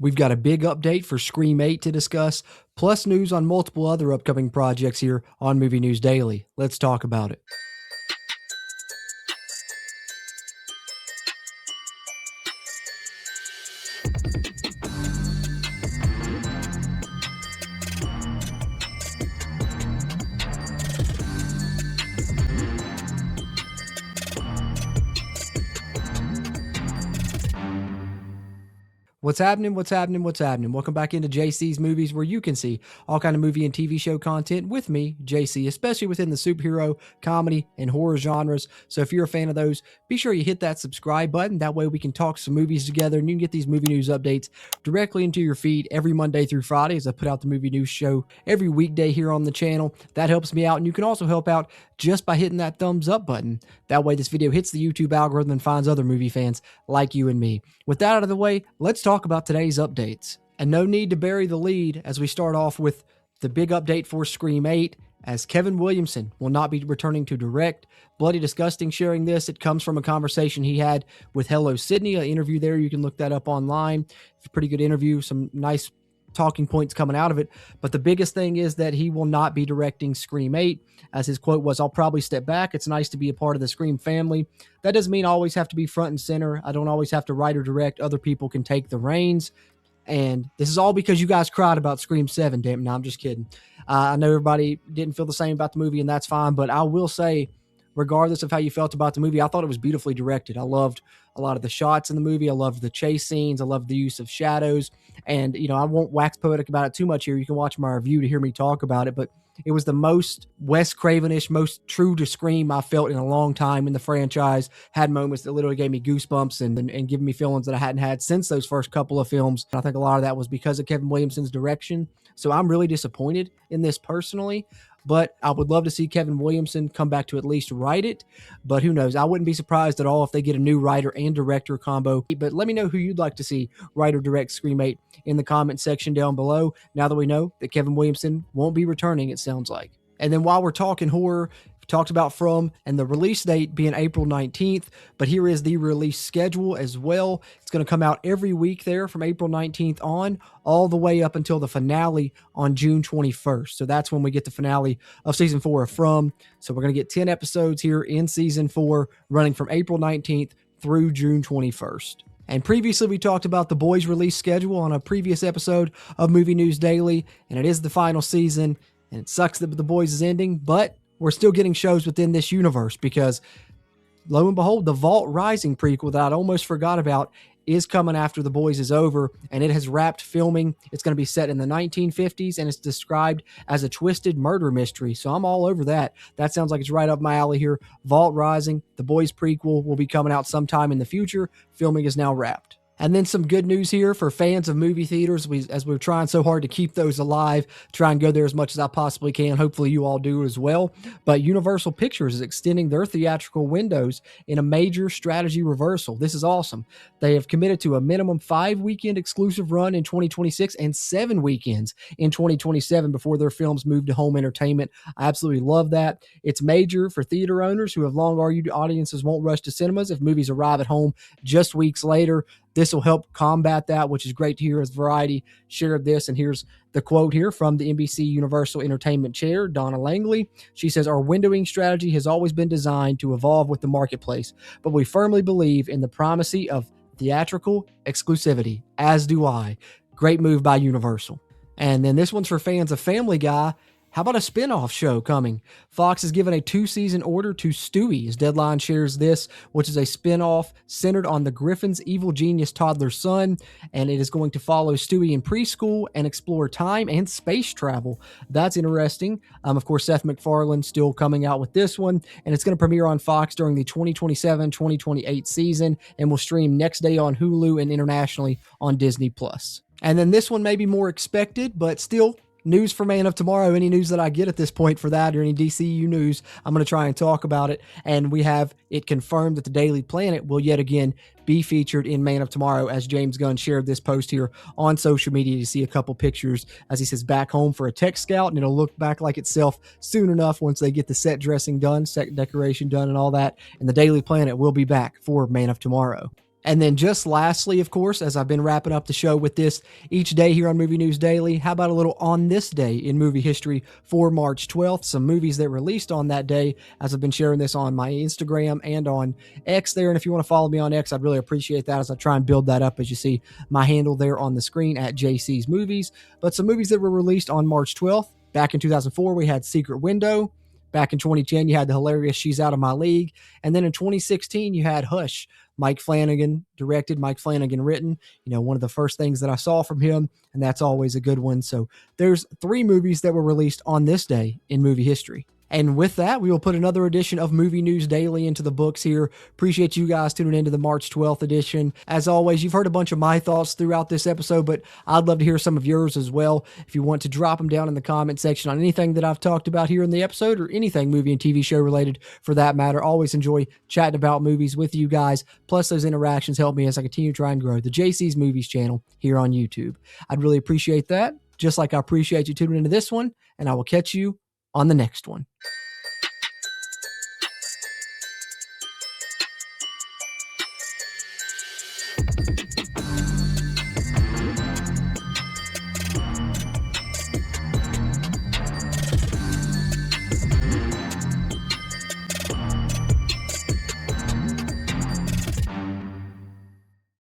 We've got a big update for Scream 8 to discuss, plus news on multiple other upcoming projects here on Movie News Daily. Let's talk about it. What's happening? What's happening? What's happening? Welcome back into JC's Movies, where you can see all kind of movie and TV show content with me, JC, especially within the superhero, comedy, and horror genres. So if you're a fan of those, be sure you hit that subscribe button. That way we can talk some movies together, and you can get these movie news updates directly into your feed every Monday through Friday, as I put out the movie news show every weekday here on the channel. That helps me out, and you can also help out just by hitting that thumbs up button. That way this video hits the YouTube algorithm and finds other movie fans like you and me. With that out of the way, let's talk about today's updates. And no need to bury the lead as we start off with the big update for Scream 8, as Kevin Williamson will not be returning to direct. Bloody Disgusting sharing this. It comes from a conversation he had with Hello Sydney, an interview there. You can look that up online. It's a pretty good interview, some nice talking points coming out of it. But the biggest thing is that he will not be directing Scream 8. As his quote was, "I'll probably step back. It's nice to be a part of the Scream family. That doesn't mean I always have to be front and center. I don't always have to write or direct. Other people can take the reins. And this is all because you guys cried about Scream 7. Damn, no, I'm just kidding. I know everybody didn't feel the same about the movie, and that's fine. But I will say, regardless of how you felt about the movie, I thought it was beautifully directed. I loved a lot of the shots in the movie. I loved the chase scenes. I loved the use of shadows. And, you know, I won't wax poetic about it too much here. You can watch my review to hear me talk about it. But it was the most Wes Cravenish, most true to Scream I felt in a long time in the franchise. Had moments that literally gave me goosebumps and giving me feelings that I hadn't had since those first couple of films. And I think a lot of that was because of Kevin Williamson's direction. So I'm really disappointed in this personally. But I would love to see Kevin Williamson come back to at least write it. But who knows? I wouldn't be surprised at all if they get a new writer and director combo. But let me know who you'd like to see write or direct Scream 8 in the comment section down below, now that we know that Kevin Williamson won't be returning, it sounds like. And then while we're talking horror, we talked about From and the release date being April 19th, but here is the release schedule as well. It's going to come out every week there from April 19th on, all the way up until the finale on June 21st. So that's when we get the finale of season 4 of From. So we're going to get 10 episodes here in season 4, running from April 19th through June 21st. And previously, we talked about The Boys release schedule on a previous episode of Movie News Daily, and it is the final season. And it sucks that The Boys is ending, but we're still getting shows within this universe because, lo and behold, the Vought Rising prequel that I'd almost forgot about is coming after The Boys is over, and it has wrapped filming. It's going to be set in the 1950s, and it's described as a twisted murder mystery. So I'm all over that. That sounds like it's right up my alley here. Vought Rising, The Boys prequel, will be coming out sometime in the future. Filming is now wrapped. And then some good news here for fans of movie theaters. As we're trying so hard to keep those alive, try and go there as much as I possibly can. Hopefully you all do as well. But Universal Pictures is extending their theatrical windows in a major strategy reversal. This is awesome. They have committed to a minimum 5-weekend exclusive run in 2026 and 7 weekends in 2027 before their films move to home entertainment. I absolutely love that. It's major for theater owners who have long argued audiences won't rush to cinemas if movies arrive at home just weeks later. This will help combat that, which is great to hear as Variety shared this. And here's the quote here from the NBC Universal Entertainment Chair, Donna Langley. She says, "Our windowing strategy has always been designed to evolve with the marketplace, but we firmly believe in the primacy of theatrical exclusivity, as do I." Great move by Universal. And then this one's for fans of Family Guy. How about a spin-off show coming? Fox has given a 2-season order to Stewie, as Deadline shares this, which is a spin-off centered on the Griffin's evil genius toddler son, and it is going to follow Stewie in preschool and explore time and space travel. That's interesting. Of course, Seth MacFarlane still coming out with this one, and it's going to premiere on Fox during the 2027-2028 season and will stream next day on Hulu and internationally on Disney+. And then this one may be more expected, but still news for Man of Tomorrow. Any news that I get at this point for that or any DCU news, I'm going to try and talk about it. And we have it confirmed that the Daily Planet will yet again be featured in Man of Tomorrow, as James Gunn shared this post here on social media. You see a couple pictures, as he says, back home for a tech scout, and it'll look back like itself soon enough once they get the set dressing done, set decoration done, and all that. And the Daily Planet will be back for Man of Tomorrow. And then just lastly, of course, as I've been wrapping up the show with this each day here on Movie News Daily, how about a little on this day in movie history for March 12th? Some movies that released on that day, as I've been sharing this on my Instagram and on X there. And if you want to follow me on X, I'd really appreciate that as I try and build that up, as you see my handle there on the screen at JC's Movies. But some movies that were released on March 12th. Back in 2004, we had Secret Window. Back in 2010, you had the hilarious She's Out of My League. And then in 2016, you had Hush. Mike Flanagan directed, Mike Flanagan written, one of the first things that I saw from him, and that's always a good one. So there's 3 movies that were released on this day in movie history. And with that, we will put another edition of Movie News Daily into the books here. Appreciate you guys tuning into the March 12th edition. As always, you've heard a bunch of my thoughts throughout this episode, but I'd love to hear some of yours as well. If you want to drop them down in the comment section on anything that I've talked about here in the episode, or anything movie and TV show related for that matter. Always enjoy chatting about movies with you guys. Plus, those interactions help me as I continue to try and grow the JC's Movies channel here on YouTube. I'd really appreciate that, just like I appreciate you tuning into this one, and I will catch you on the next one.